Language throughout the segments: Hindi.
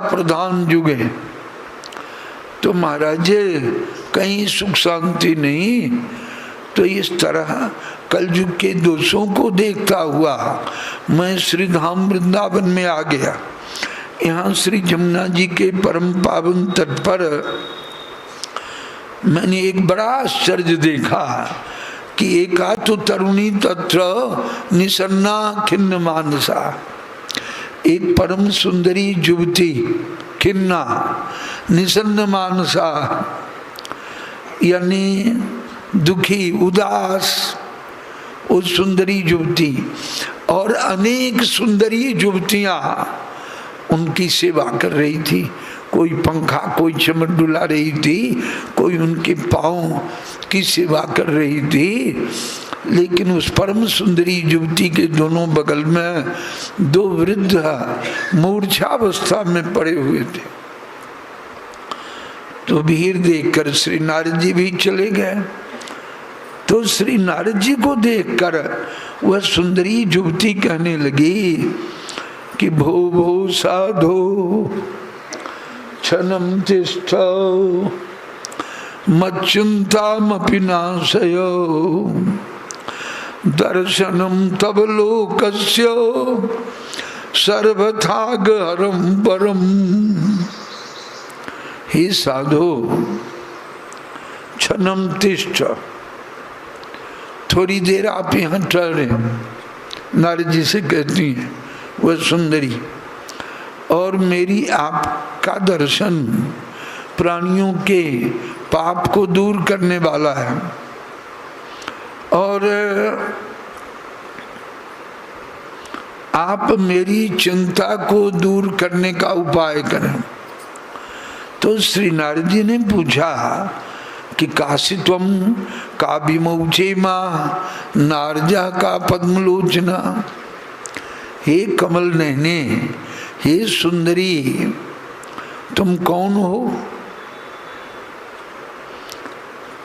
प्रधान युग है, तो महाराज कहीं सुख शांति नहीं। तो इस तरह कलयुग के दोषों को देखता हुआ मैं श्री धाम वृंदावन में आ गया। यहाँ श्री जमुना जी के परम पावन तट पर मैंने एक बड़ा आश्चर्य देखा कि एका तो तरुणी तत्र निसन्ना खिन्न मानसा, एक परम सुंदरी युवती खिन्ना निसन्न मानसा यानी दुखी उदास, उस सुंदरी युवती और अनेक सुंदरी युवतियां उनकी सेवा कर रही थी। कोई पंखा, कोई चमट डुला रही थी, कोई उनके पाँव की सेवा कर रही थी। लेकिन उस परम सुंदरी युवती के दोनों बगल में दो वृद्ध मूर्छावस्था में पड़े हुए थे। तो भीड़ देखकर श्री नारद जी भी चले गए। तो श्री नारद जी को देखकर वह सुंदरी युवती कहने लगी कि भो भो साधो क्षणम तिष्ठ मच्चिंतामपि नाशयो दर्शनम तव लोकस्य सर्वथा गहरम परम। हे साधो क्षणम तिष्ठ, थोड़ी देर आप यहाँ ठहरे। नारद जी से कहती है वह सुंदरी, और मेरी आपका दर्शन प्राणियों के पाप को दूर करने वाला है, और आप मेरी चिंता को दूर करने का उपाय करें। तो श्री नारद जी ने पूछा कि काशित्वम काव्यमौचे माँ नारजा का पद्मलोचना, हे कमल नयने, हे सुंदरी, तुम कौन हो,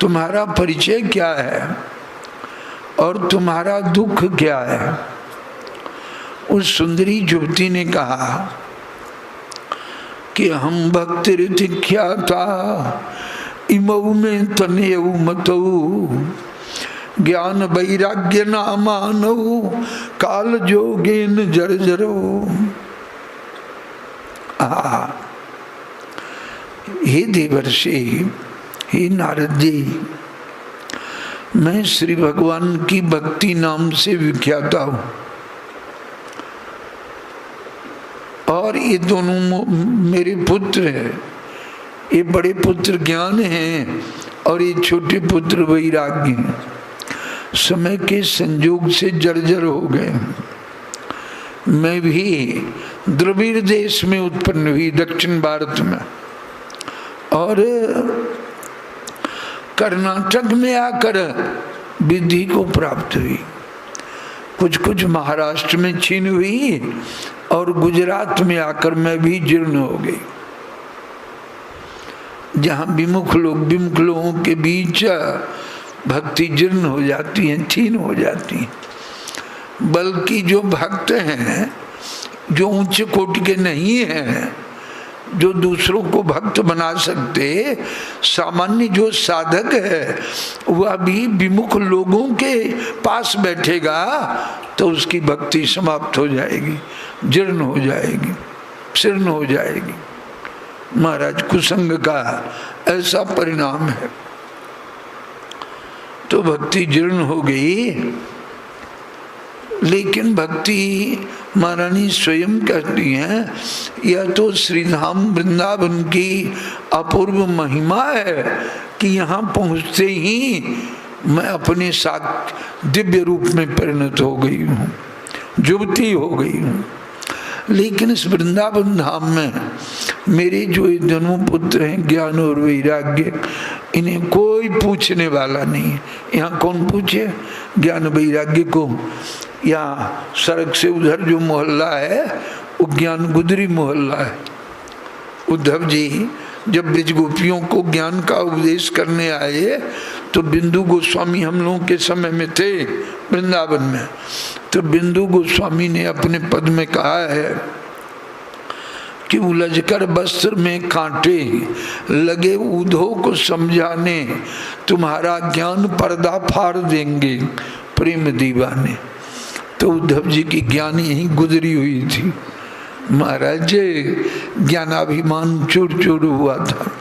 तुम्हारा परिचय क्या है और तुम्हारा दुख क्या है। उस सुंदरी युवती ने कहा कि हम भक्ति ख्याता इमऊ में तनयऊ मतऊ ज्ञान वैराग्य नामानऊ काल जोगेन जर्जरो। हे देवर्षि, हे नारद जी, मैं श्री भगवान की भक्ति नाम से विख्याता हूँ, और ये दोनों मेरे पुत्र हैं। ये बड़े पुत्र ज्ञान हैं और ये छोटे पुत्र वैराग्य हैं। समय के संयोग से जर्जर हो गए। मैं भी द्रविड़ देश में उत्पन्न हुई, दक्षिण भारत में, और कर्नाटक में आकर विधि को प्राप्त हुई। कुछ कुछ महाराष्ट्र में छीन हुई और गुजरात में आकर मैं भी जीर्ण हो गई। जहाँ विमुख लोगों के बीच भक्ति जीर्ण हो जाती है, छीन हो जाती है। बल्कि जो भक्त हैं, जो ऊंच कोटि के नहीं हैं, जो दूसरों को भक्त बना सकते, सामान्य जो साधक है वह भी विमुख लोगों के पास बैठेगा तो उसकी भक्ति समाप्त हो जाएगी, जीर्ण हो जाएगी, शीर्ण हो जाएगी। महाराज कुसंग का ऐसा परिणाम है। तो भक्ति जीर्ण हो गई। लेकिन भक्ति महारानी स्वयं कहती हैं यह तो श्रीधाम वृंदावन की अपूर्व महिमा है कि यहाँ पहुँचते ही मैं अपने साथ दिव्य रूप में परिणत हो गई हूँ, युवती हो गई हूँ। लेकिन इस वृंदावन धाम में मेरे जो ये दोनों पुत्र हैं ज्ञान और वैराग्य, इन्हें कोई पूछने वाला नहीं। यहाँ कौन पूछे ज्ञान वैराग्य को? यहाँ सड़क से उधर जो मोहल्ला है वो ज्ञान गुदरी मोहल्ला है। उद्धव जी जब ब्रज गोपियों को ज्ञान का उपदेश करने आए तो बिंदु गोस्वामी हम लोगों के समय में थे वृंदावन में। तो बिंदु गोस्वामी ने अपने पद में कहा है कि उलझकर वस्त्र में कांटे लगे ऊधों को समझाने, तुम्हारा ज्ञान पर्दा फाड़ देंगे प्रेम दीवाने। तो उद्धव जी की ज्ञान यही गुजरी हुई थी। महाराज ज्ञानाभिमान चूर चूर हुआ था।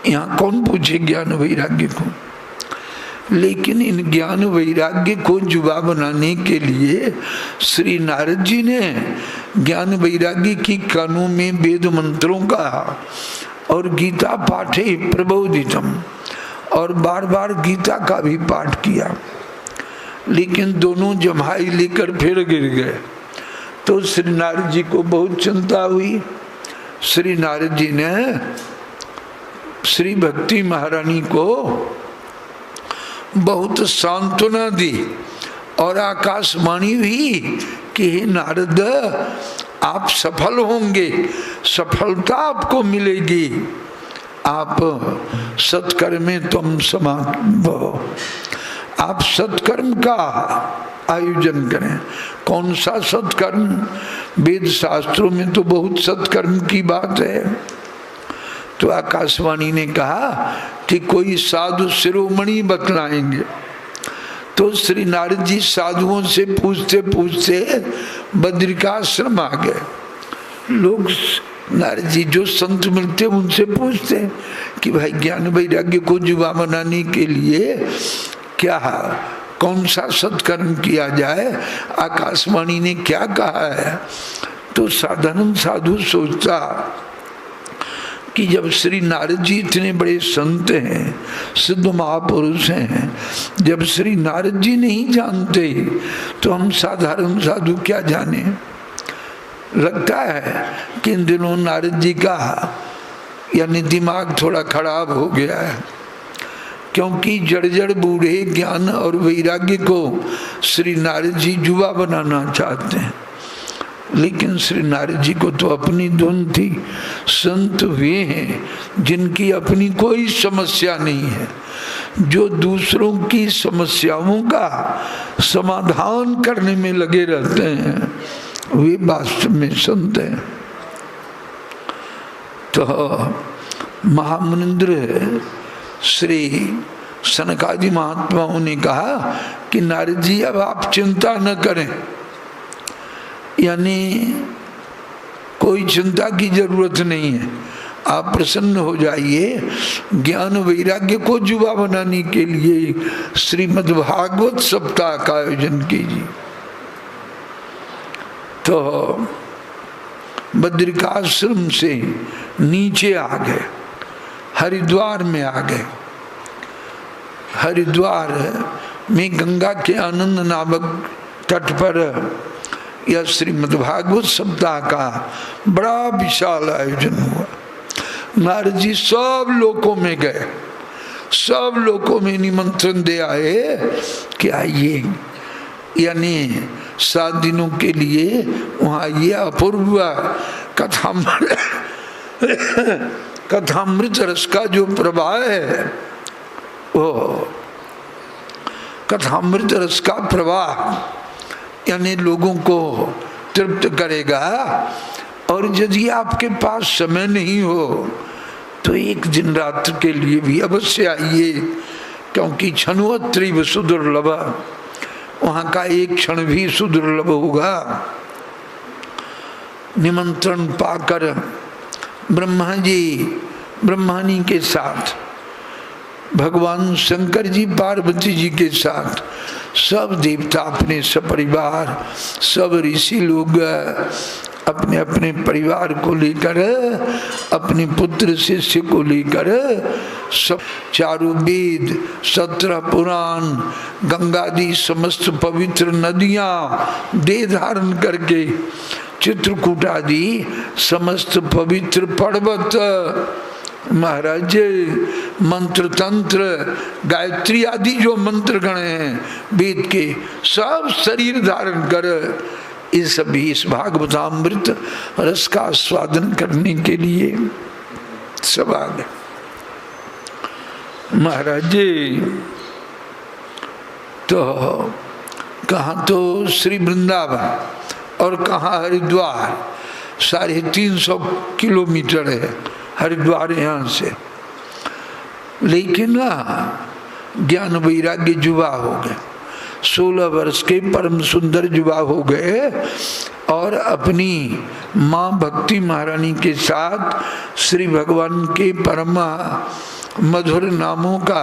यहाँ कौन पूछे ज्ञान वैराग्य को? लेकिन इन ज्ञान वैराग्य को जुबा बनाने के लिए श्री नारद जी ने ज्ञान वैराग्य की कानों में वेद मंत्रों का और गीता पाठे प्रबोधितम, और बार बार गीता का भी पाठ किया। लेकिन दोनों जम्हाई लेकर फिर गिर गए। तो श्री नारद जी को बहुत चिंता हुई। श्री नारद जी ने श्री भक्ति महारानी को बहुत सांत्वना दी और आकाशवाणी हुई कि हे नारद, आप सफल होंगे, सफलता आपको मिलेगी, आप सत्कर्म में तुम समाभव, आप सत्कर्म का आयोजन करें। कौन सा सत्कर्म? वेद शास्त्रों में तो बहुत सत्कर्म की बात है। तो आकाशवाणी ने कहा कि कोई साधु शिरोमणि बतलाएंगे। तो श्री नारद जी साधुओं से पूछते पूछते बद्रिकाश्रम आ गए। लोग नारद जी जो संत मिलते उनसे पूछते कि भाई ज्ञान वैराग्य को जुबा बनाने के लिए क्या, कौन सा सत्कर्म किया जाए? आकाशवाणी ने क्या कहा है? तो साधारण साधु सोचता कि जब श्री नारद जी इतने बड़े संत हैं, सिद्ध महापुरुष हैं, जब श्री नारद जी नहीं जानते तो हम साधारण साधु क्या जाने। लगता है कि इन दिनों नारद जी का यानी दिमाग थोड़ा खराब हो गया है, क्योंकि जड़ बूढ़े ज्ञान और वैराग्य को श्री नारद जी जुआ बनाना चाहते हैं। लेकिन श्री नारद जी को तो अपनी धुन थी। संत वे हैं जिनकी अपनी कोई समस्या नहीं है, जो दूसरों की समस्याओं का समाधान करने में लगे रहते हैं, वे वास्तव में संत हैं। तो महामुनिंद्र श्री सनकादि महात्माओं ने कहा कि नारद जी अब आप चिंता न करें, यानी कोई चिंता की जरूरत नहीं है, आप प्रसन्न हो जाइए। ज्ञान वैराग्य को जुबा बनाने के लिए श्रीमद् भागवत सप्ताह का आयोजन कीजिए। तो बद्रिकाश्रम से नीचे आ गए, हरिद्वार में आ गए। हरिद्वार में गंगा के आनंद नामक तट पर यह श्रीमद्भागवत सप्ताह का बड़ा विशाल आयोजन हुआ। नारद जी सब लोकों में गए, सब लोकों में निमंत्रण दे आए कि आइए, यानी 7 दिनों के लिए वहाँ ये अपूर्व कथामृत रस का जो प्रवाह है, वो कथामृत रस का प्रवाह यानी लोगों को तृप्त करेगा। और यदि आपके पास समय नहीं हो तो एक दिन रात्र के लिए भी अवश्य आइए, क्योंकि क्षणोत्तरीव सुदुर्लभ, वहाँ का एक क्षण भी सुदुर्लभ होगा। निमंत्रण पाकर ब्रह्मानी के साथ, भगवान शंकर जी पार्वती जी के साथ सब देवता अपने सपरिवार, सब ऋषि लोग अपने अपने परिवार को लेकर, अपने पुत्र शिष्य को लेकर, सब चारों वेद, 17 पुराण, गंगादि समस्त पवित्र नदियां दे धारण करके, चित्रकूट आदि समस्त पवित्र पर्वत, महाराज मंत्र तंत्र गायत्री आदि जो मंत्र गण हैं वेद के, सब शरीर धारण कर इस भागवतामृत रस का आस्वादन करने के लिए सब आ गए। महाराज तो कहाँ तो श्री वृंदावन और कहाँ हरिद्वार, 350 किलोमीटर है हरिद्वार यहाँ से। लेकिन ना ज्ञान वैराग्य युवा हो गए, 16 वर्ष के परम सुंदर युवा हो गए और अपनी माँ भक्ति महारानी के साथ श्री भगवान के परम मधुर नामों का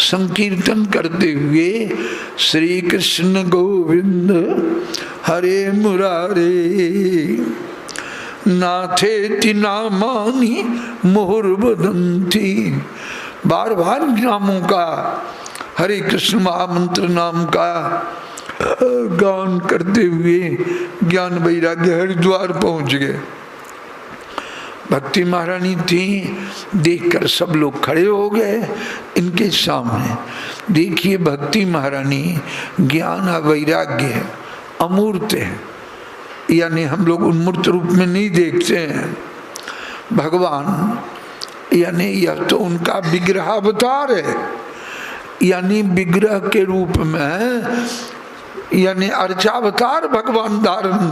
संकीर्तन करते हुए श्री कृष्ण गोविंद हरे मुरारे नाथेति नामानि मुहुर्वदन्ति, बार बार नामों का, हरे कृष्ण महामंत्र नाम का गान करते हुए ज्ञान वैराग्य हरिद्वार पहुंच गए। भक्ति महारानी थी, देखकर सब लोग खड़े हो गए इनके सामने। देखिए भक्ति महारानी ज्ञान वैराग्य अमूर्त है, यानी हम लोग उन्मूर्त रूप में नहीं देखते हैं। भगवान यानी यह तो उनका विग्रह अवतार है, यानी विग्रह के रूप में, यानी अर्चावतार भगवान धारण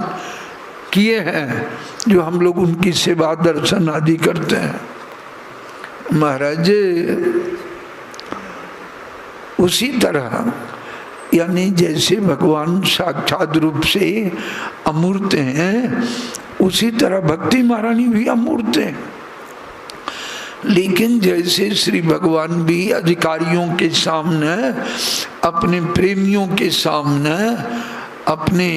किए हैं, जो हम लोग उनकी सेवा दर्शन आदि करते हैं। महाराज उसी तरह यानी जैसे भगवान साक्षात रूप से अमूर्त हैं, उसी तरह भक्ति महारानी भी अमूर्त है। लेकिन जैसे श्री भगवान भी अधिकारियों के सामने, अपने प्रेमियों के सामने अपने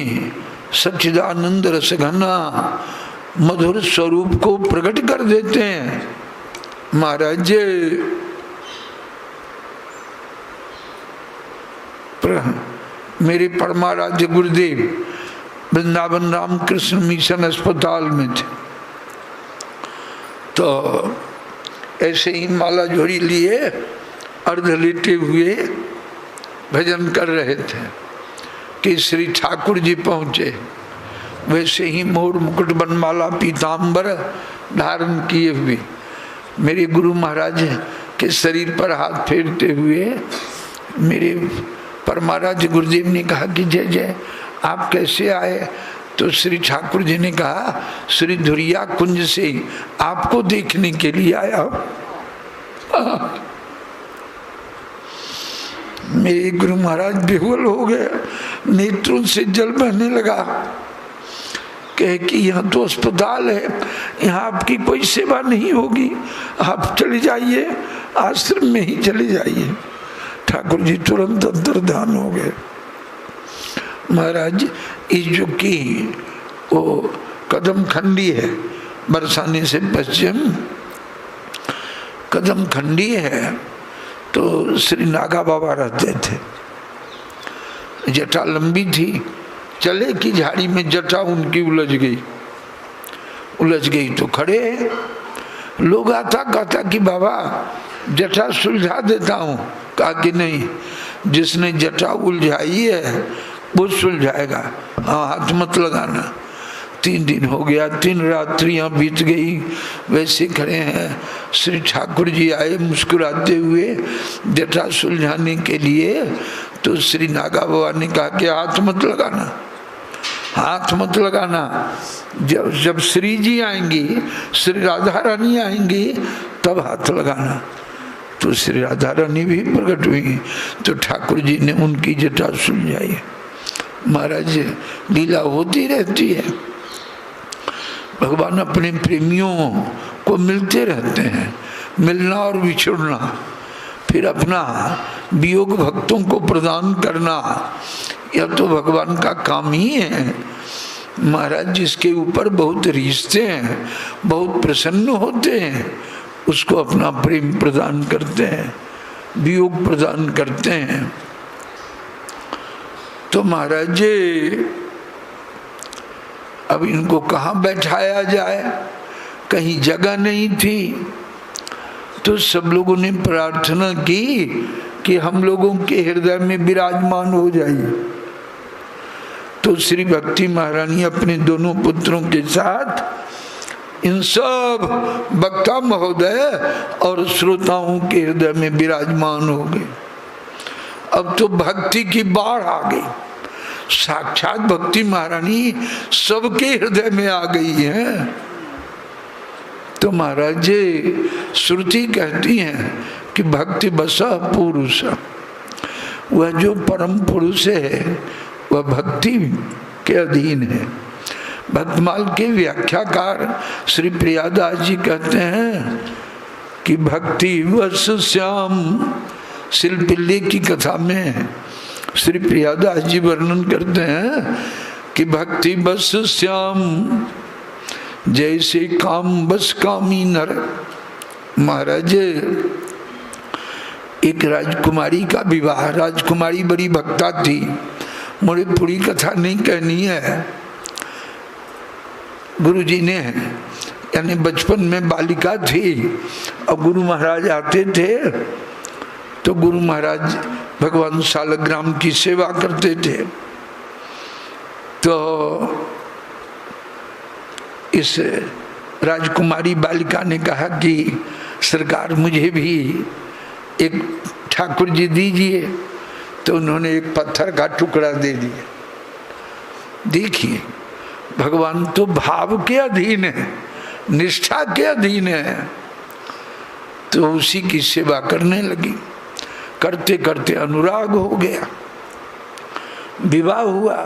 सच्चिदानंद रसघना मधुर स्वरूप को प्रकट कर देते हैं। महाराज मेरे परमाराध्य गुरुदेव वृंदावन रामकृष्ण मिशन अस्पताल में थे, तो ऐसे ही माला झोरी लिए अर्ध लेटे हुए भजन कर रहे थे कि श्री ठाकुर जी पहुँचे। वैसे ही मोर मुकुट बनमाला पीताम्बर धारण किए हुए मेरे गुरु महाराज के शरीर पर हाथ फेरते हुए मेरे परमाराध्य गुरुदेव ने कहा कि जय जय, आप कैसे आए? तो श्री ठाकुर जी ने कहा श्री धुरिया कुंज से आपको देखने के लिए आया। मेरे गुरु महाराज बेहोश हो गए, नेत्रों से जल बहने लगा। कहे कि यहाँ तो अस्पताल है, यहाँ आपकी कोई सेवा नहीं होगी, आप चले जाइए, आश्रम में ही चले जाइए। ठाकुर जी तुरंत अंतर्धान हो गए। महाराज इस जो की वो कदम खंडी है, बरसाने से पश्चिम कदम खंडी है, तो श्री नागा बाबा रहते थे। जटा लंबी थी, चले की झाड़ी में जटा उनकी उलझ गई तो खड़े। लोग आता कहता कि बाबा जटा सुलझा देता हूँ। कहा कि नहीं, जिसने जटा उलझाई है वो सुलझाएगा, हाँ हाथ मत लगाना। 3 दिन हो गया, 3 रात्रियां बीत गई, वैसे खड़े हैं। श्री ठाकुर जी आए मुस्कुराते हुए जटा सुलझाने के लिए, तो श्री नागा बाबा ने कहा कि हाथ मत लगाना, हाथ मत लगाना। जब श्री जी आएंगी, श्री राधा रानी आएंगी, तब हाथ लगाना। तो श्री राधा रानी भी प्रकट हुई, तो ठाकुर जी ने उनकी जटा सुलझाई। महाराज लीला होती रहती है, भगवान अपने प्रेमियों को मिलते रहते हैं। मिलना और विछुड़ना, फिर अपना वियोग भक्तों को प्रदान करना, यह तो भगवान का काम ही है। महाराज जिसके ऊपर बहुत रिश्ते हैं, बहुत प्रसन्न होते हैं, उसको अपना प्रेम प्रदान करते हैं, वियोग प्रदान करते हैं। तो महाराज अब इनको कहाँ बैठाया जाए, कहीं जगह नहीं थी। तो सब लोगों ने प्रार्थना की कि हम लोगों के हृदय में विराजमान हो जाइए। तो श्री भक्ति महारानी अपने दोनों पुत्रों के साथ इन सब वक्ता महोदय और श्रोताओं के हृदय में विराजमान हो गए। अब तो भक्ति की बाढ़ आ गई, साक्षात भक्ति महारानी सबके हृदय में आ गई है। तो महाराज जी श्रुति कहती है कि भक्ति बसा पुरुष, वह जो परम पुरुष है वह भक्ति के अधीन है। भक्तमाल के व्याख्याकार श्री प्रियादास जी कहते हैं कि भक्ति वश श्याम, शिल्पिल्ले की कथा में श्री प्रियादास जी वर्णन करते हैं कि भक्ति बस श्याम जैसे काम बस कामी नर। महाराज एक राजकुमारी का विवाह, राजकुमारी बड़ी भक्ता थी, मुझे पूरी कथा नहीं कहनी है। गुरु जी ने यानी बचपन में बालिका थी और गुरु महाराज आते थे तो गुरु महाराज भगवान शालग्राम की सेवा करते थे। तो इस राजकुमारी बालिका ने कहा कि सरकार मुझे भी एक ठाकुर जी दीजिए, तो उन्होंने एक पत्थर का टुकड़ा दे दिया। देखिए भगवान तो भाव के अधीन है, निष्ठा के अधीन है। तो उसी की सेवा करने लगी, करते करते अनुराग हो गया, विवाह हुआ,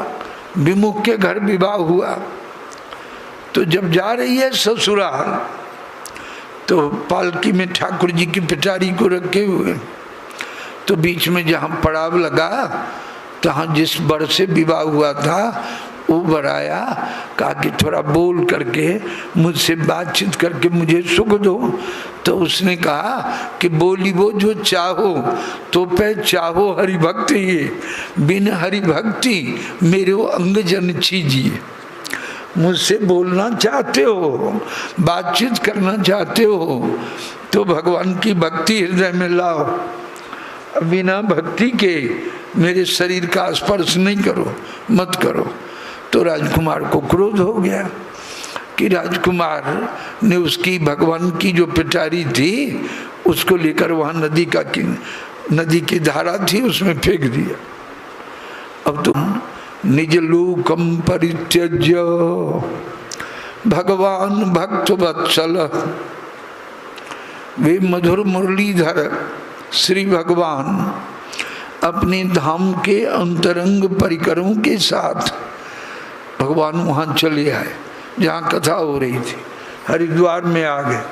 विमुख के घर विवाह हुआ। तो जब जा रही है ससुराल तो पालकी में ठाकुर जी की पिटारी को रखे हुए, तो बीच में जहाँ पड़ाव लगा तहाँ जिस बर से विवाह हुआ था वो बराया, कहा कि थोड़ा बोल करके मुझसे बातचीत करके मुझे सुख दो। तो उसने कहा कि बोली वो जो चाहो तो पे चाहो हरि भक्ति, बिन हरि भक्ति मेरे अंग जन चीजिए। मुझसे बोलना चाहते हो, बातचीत करना चाहते हो तो भगवान की भक्ति हृदय में लाओ, बिना भक्ति के मेरे शरीर का स्पर्श नहीं करो, मत करो। तो राजकुमार को क्रोध हो गया कि राजकुमार ने उसकी भगवान की जो पिटारी थी उसको लेकर वहाँ नदी की धारा थी उसमें फेंक दिया। अब तुम निज लोकम परित्यज्य भगवान भक्त वत्सल, वे मधुर मुरलीधर श्री भगवान अपने धाम के अंतरंग परिकरों के साथ भगवान वहाँ चले आए जहाँ कथा हो रही थी, हरिद्वार में आ गए।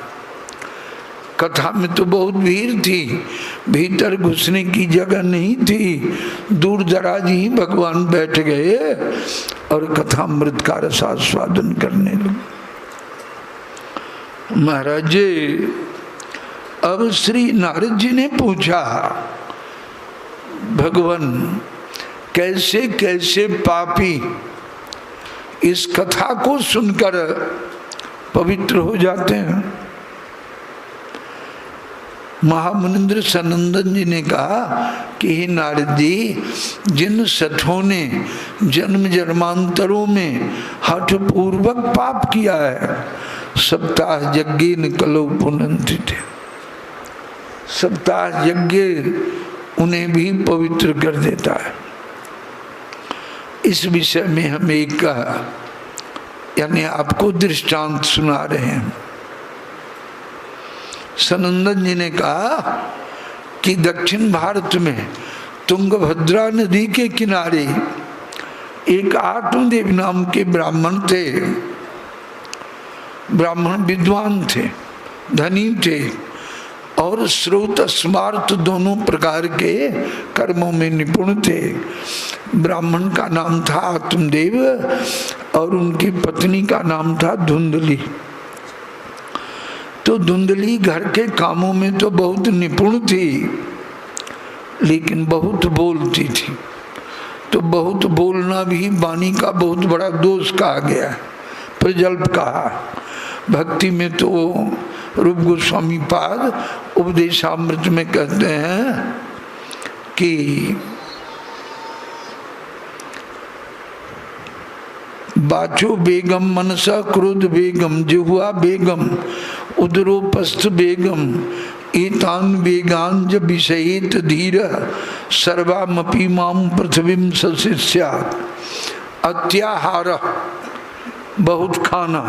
कथा में तो बहुत भीड़ थी, भीतर घुसने की जगह नहीं थी, दूर दराज ही भगवान बैठ गए और कथामृत का रसास्वादन करने लगे। महाराज जी अब श्री नारद जी ने पूछा, भगवान कैसे कैसे पापी इस कथा को सुनकर पवित्र हो जाते हैं। महामुनिंद्र सनंदन जी ने कहा कि हे नारद जी, जिन सठों ने जन्म जन्मांतरों में हठ पूर्वक पाप किया है, सप्ताह यज्ञ निकलो पुनंति थे, सप्ताह यज्ञ उन्हें भी पवित्र कर देता है। इस विषय में हम एक यानी आपको दृष्टांत सुना रहे हैं। सनंदन जी ने कहा कि दक्षिण भारत में तुंगभद्रा नदी के किनारे एक आत्मदेव नाम के ब्राह्मण थे। ब्राह्मण विद्वान थे, धनी थे और श्रोत स्मार्त दोनों प्रकार के कर्मों में निपुण थे। ब्राह्मण का नाम था आत्मदेव और उनकी पत्नी का नाम था धुंधली। तो धुंधली घर के कामों में तो बहुत निपुण थी, लेकिन बहुत बोलती थी। तो बहुत बोलना भी वाणी का बहुत बड़ा दोष कहा गया है, प्रजल्प कहा। भक्ति में तो रूप गोस्वामी पाद उपदेशामृत में कहते हैं कि बाचो बेगम मनसा क्रोध बेगम जिह्वा बेगम उदरोपस्थ बेगम एतान बेगान जब विषयेत धीर सर्वामपि माम पृथ्वीम सशिष्यात्। अत्याहार बहुत खाना,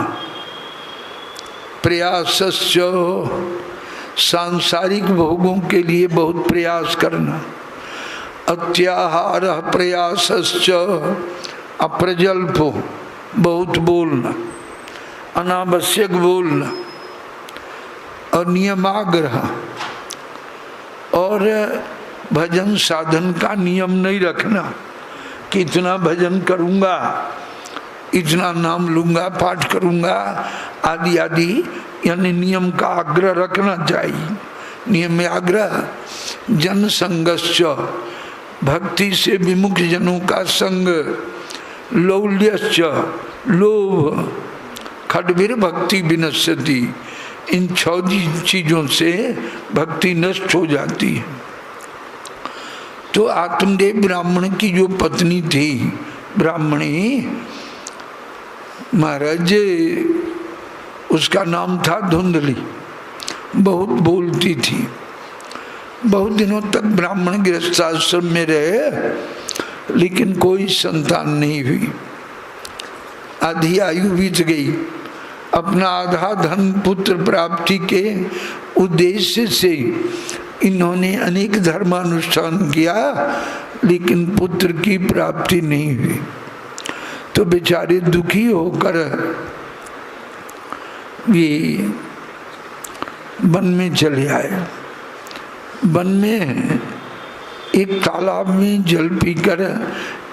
प्रयासश्च सांसारिक भोगों के लिए बहुत प्रयास करना, अत्याहार प्रयासश्च अप्रजल्पो बहुत बोलना, अनावश्यक बोलना, और नियमाग्रह और भजन साधन का नियम नहीं रखना कि इतना भजन करूँगा, इतना नाम लूँगा, पाठ करूँगा आदि आदि, यानी नियम का आग्रह रखना चाहिए। नियम में आग्रह, जन संगश्च भक्ति से विमुख जनों का संग, लौल्यश्च लोभ, खड्भिर भक्ति विनश्यति, इन 6 चीजों से भक्ति नष्ट हो जाती है। तो आत्मदेव ब्राह्मण की जो पत्नी थी, ब्राह्मणी महाराज, उसका नाम था धुंधली, बहुत बोलती थी। बहुत दिनों तक ब्राह्मण गृहस्थाश्रम में रहे, लेकिन कोई संतान नहीं हुई। आधी आयु बीत गई। अपना आधा धन पुत्र प्राप्ति के उद्देश्य से इन्होंने अनेक धर्मानुष्ठान किया, लेकिन पुत्र की प्राप्ति नहीं हुई। तो बेचारे दुखी होकर वे वन में चले आए। वन में एक तालाब में जल पीकर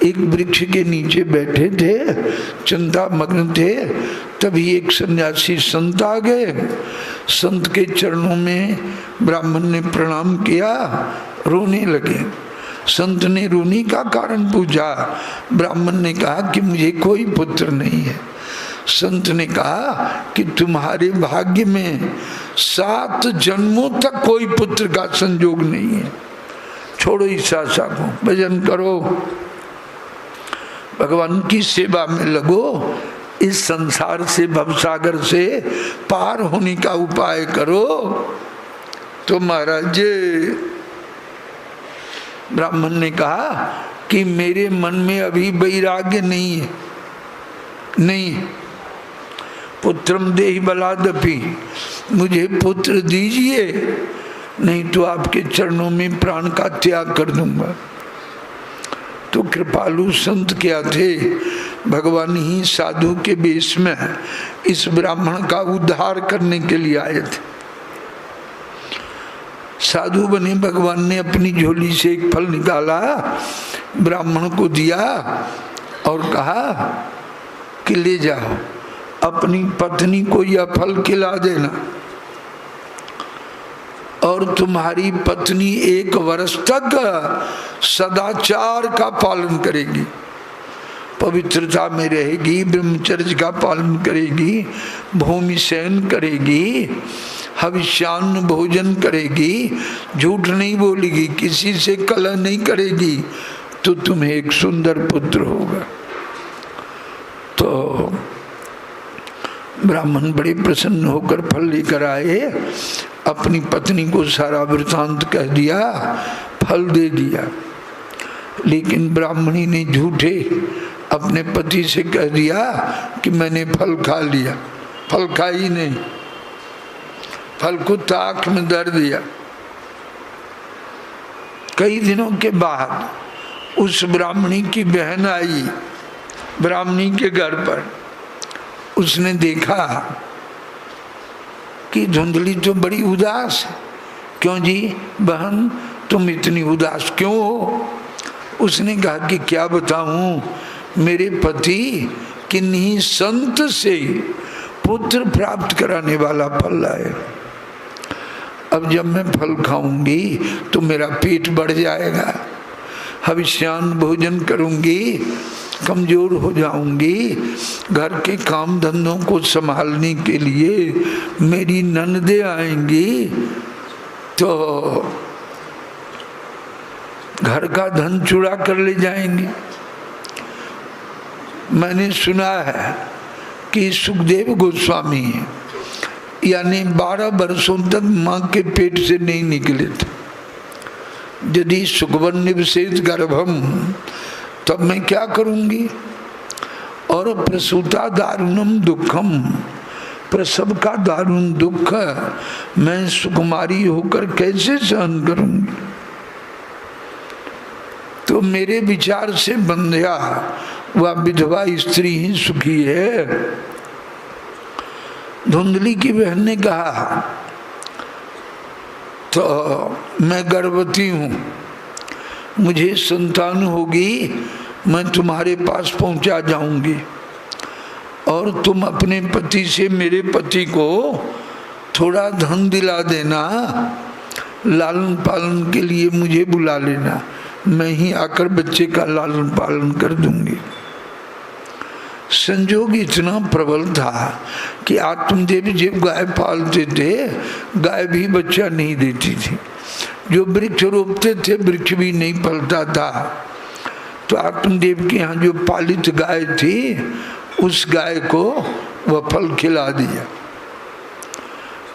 एक वृक्ष के नीचे बैठे थे, चिंता मग्न थे। तभी एक सन्यासी संत आ गए। संत के चरणों में ब्राह्मण ने प्रणाम किया, रोने लगे। संत ने रोने का कारण पूछा। ब्राह्मण ने कहा कि मुझे कोई पुत्र नहीं है। संत ने कहा कि तुम्हारे भाग्य में 7 जन्मों तक कोई पुत्र का संयोग नहीं है। छोड़ो इस आशा को, भजन करो, भगवान की सेवा में लगो, इस संसार से, भवसागर से पार होने का उपाय करो। तो महाराज ब्राह्मण ने कहा कि मेरे मन में अभी वैराग्य नहीं है, नहीं, पुत्रम देहि बलादपि, मुझे पुत्र दीजिए, नहीं तो आपके चरणों में प्राण का त्याग कर दूंगा। तो कृपालु संत क्या थे, भगवान ही साधु के वेश में इस ब्राह्मण का उद्धार करने के लिए आए थे। साधु बने, भगवान ने अपनी झोली से एक फल निकाला, ब्राह्मण को दिया और कहा कि ले जाओ, अपनी पत्नी को यह फल खिला देना और तुम्हारी पत्नी 1 वर्ष तक सदाचार का पालन करेगी, पवित्रता में रहेगी, ब्रह्मचर्य का पालन करेगी, भूमि शयन करेगी, हविष्यान्न भोजन करेगी, झूठ नहीं बोलेगी, किसी से कलह नहीं करेगी, तो तुम्हें एक सुंदर पुत्र होगा। तो ब्राह्मण बड़े प्रसन्न होकर फल लेकर आए, अपनी पत्नी को सारा वृतांत कह दिया, फल दे दिया। लेकिन ब्राह्मणी ने झूठे अपने पति से कह दिया कि मैंने फल खा लिया। फल खा ही नहीं, फल को ताक में धर दिया। कई दिनों के बाद उस ब्राह्मणी की बहन आई ब्राह्मणी के घर पर। उसने देखा कि धुंधली तो बड़ी उदास है। क्यों जी बहन, तुम इतनी उदास क्यों हो? उसने कहा कि क्या बताऊं, मेरे पति किन्हीं संत से पुत्र प्राप्त कराने वाला फल लाए। अब जब मैं फल खाऊंगी तो मेरा पेट बढ़ जाएगा, हविष्यान्न भोजन करूंगी, कमजोर हो जाऊंगी, घर के काम धंधों को संभालने के लिए मेरी ननदें आएंगी तो घर का धन चुरा कर ले जाएंगे। मैंने सुना है कि सुखदेव गोस्वामी यानी 12 वर्षों तक माँ के पेट से नहीं निकले थे। यदि सुखवन निवसेत गर्भम, तब मैं क्या करूंगी? और प्रसूता दारुणम दुखम, प्रसव का दारुण दुख मैं सुकुमारी होकर कैसे सहन करूंगी। तो मेरे विचार से बंध्या वह विधवा स्त्री ही सुखी है। धुंधली की बहन ने कहा तो मैं गर्भवती हूँ, मुझे संतान होगी, मैं तुम्हारे पास पहुंचा जाऊंगी और तुम अपने पति से मेरे पति को थोड़ा धन दिला देना, लालन पालन के लिए मुझे बुला लेना, मैं ही आकर बच्चे का लालन पालन कर दूंगी। संजोग इतना प्रबल था कि आत्मदेव जब गाय पालते थे, गाय भी बच्चा नहीं देती थी। जो वृक्ष रोपते थे वृक्ष भी नहीं पलता था। तो आत्मदेव के यहाँ जो पालित गाय थी उस गाय को वह फल खिला दिया।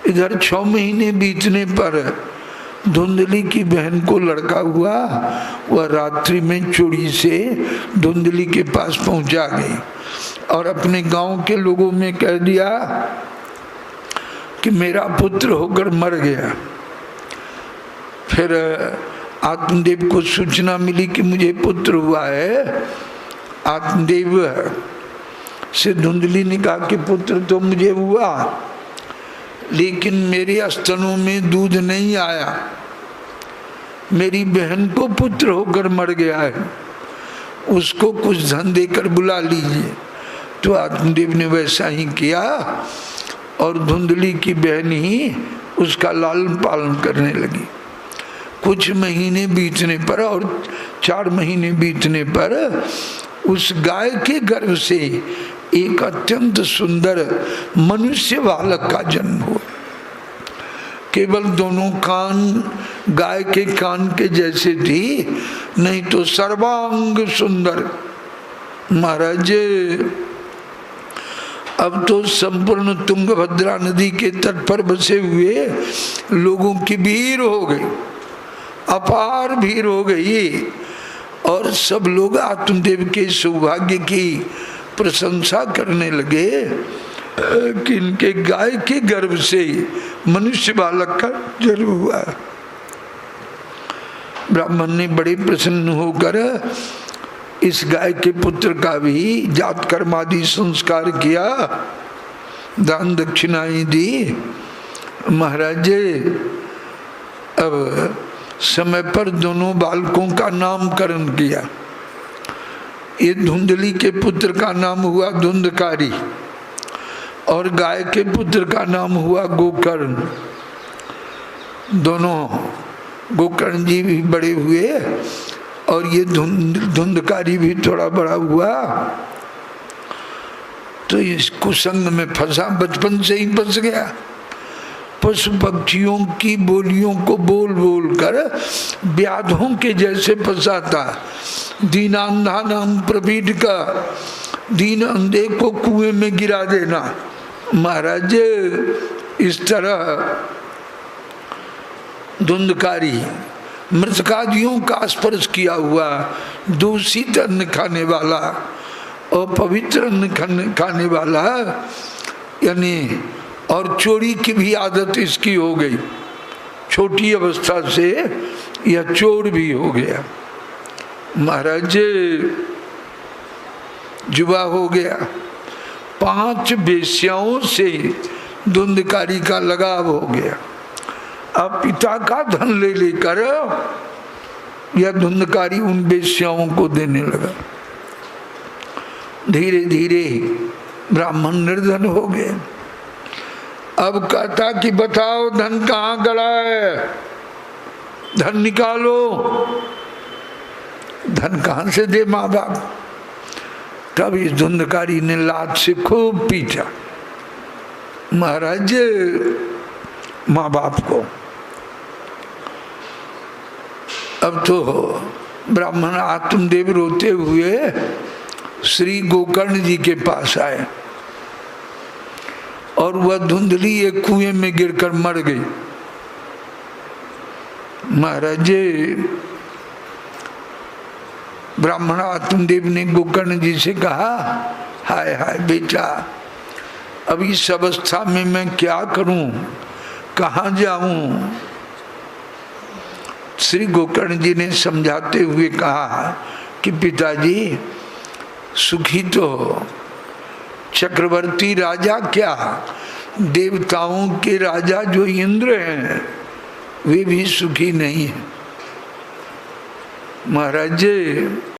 इधर 6 महीने बीतने पर धुंधली की बहन को लड़का हुआ। वह रात्रि में चोरी से धुंधली के पास पहुंचा गई और अपने गांव के लोगों में कह दिया कि मेरा पुत्र होकर मर गया। फिर आत्मदेव को सूचना मिली कि मुझे पुत्र हुआ है। आत्मदेव से धुंधली ने कहा कि पुत्र तो मुझे हुआ, लेकिन मेरे स्तनों में दूध नहीं आया, मेरी बहन को पुत्र होकर मर गया है, उसको कुछ धन देकर बुला लीजिए। तो आत्मदेव ने वैसा ही किया और धुंधली की बहन ही उसका लालन पालन करने लगी। कुछ महीने बीतने पर और 4 महीने बीतने पर उस गाय के गर्भ से एक अत्यंत सुंदर मनुष्य बालक का जन्म हुआ। केवल दोनों कान गाय के कान के जैसे थी, नहीं तो सर्वांग सुंदर। महाराज अब तो संपूर्ण तुंगभद्रा नदी के तट पर बसे हुए लोगों की भीड़ हो गई, अपार भीड़ हो गई और सब लोग आत्मदेव के सौभाग्य की प्रशंसा करने लगे कि इनके गाय के गर्भ से मनुष्य बालक का जन्म हुआ। ब्राह्मण ने बड़े प्रसन्न होकर इस गाय के पुत्र का भी जात कर्मादि संस्कार किया, दान दक्षिणाएं दी। महाराज अब समय पर दोनों बालकों का नामकरण किया। ये धुंधली के पुत्र का नाम हुआ धुंधकारी और गाय के पुत्र का नाम हुआ गोकर्ण। दोनों गोकर्ण जी भी बड़े हुए और ये धुंधकारी भी थोड़ा बड़ा हुआ। तो इस कुसंग में फंसा, बचपन से ही फंस गया। पशु पक्षियों की बोलियों को बोल बोल कर व्याधों के जैसे फंसाता। दीनांधा नाम प्रबीड का, दीन अंधे को कुएं में गिरा देना। महाराज इस तरह धुंधकारी मृतकादियों का स्पर्श किया हुआ, दूषित अन्न खाने वाला और पवित्र अन्न खाने वाला, यानी और चोरी की भी आदत इसकी हो गई। छोटी अवस्था से यह चोर भी हो गया। महाराज जुआ हो गया। 5 वेश्याओं से धुंधकारी का लगाव हो गया। अब पिता का धन ले लेकर यह धुंधकारी उन वेश्याओं को देने लगा। धीरे धीरे ब्राह्मण निर्धन हो गए। अब कहता कि बताओ धन कहाँ गड़ा है, धन निकालो। धन कहाँ से दे माँ बाप। तब इस धुंधकारी ने लात से खूब पीटा महाराज माँ बाप को। अब तो ब्राह्मण आत्मदेव रोते हुए श्री गोकर्ण जी के पास आए और वह धुंधली एक कुएं में गिरकर मर गई। महाराज ब्राह्मण आत्मदेव ने गोकर्ण जी से कहा, हाय हाय बेटा, अब इस अवस्था में मैं क्या करूं, कहाँ जाऊं। श्री गोकर्ण जी ने समझाते हुए कहा कि पिताजी सुखी तो चक्रवर्ती राजा क्या, देवताओं के राजा जो इंद्र हैं वे भी सुखी नहीं है। महाराज जी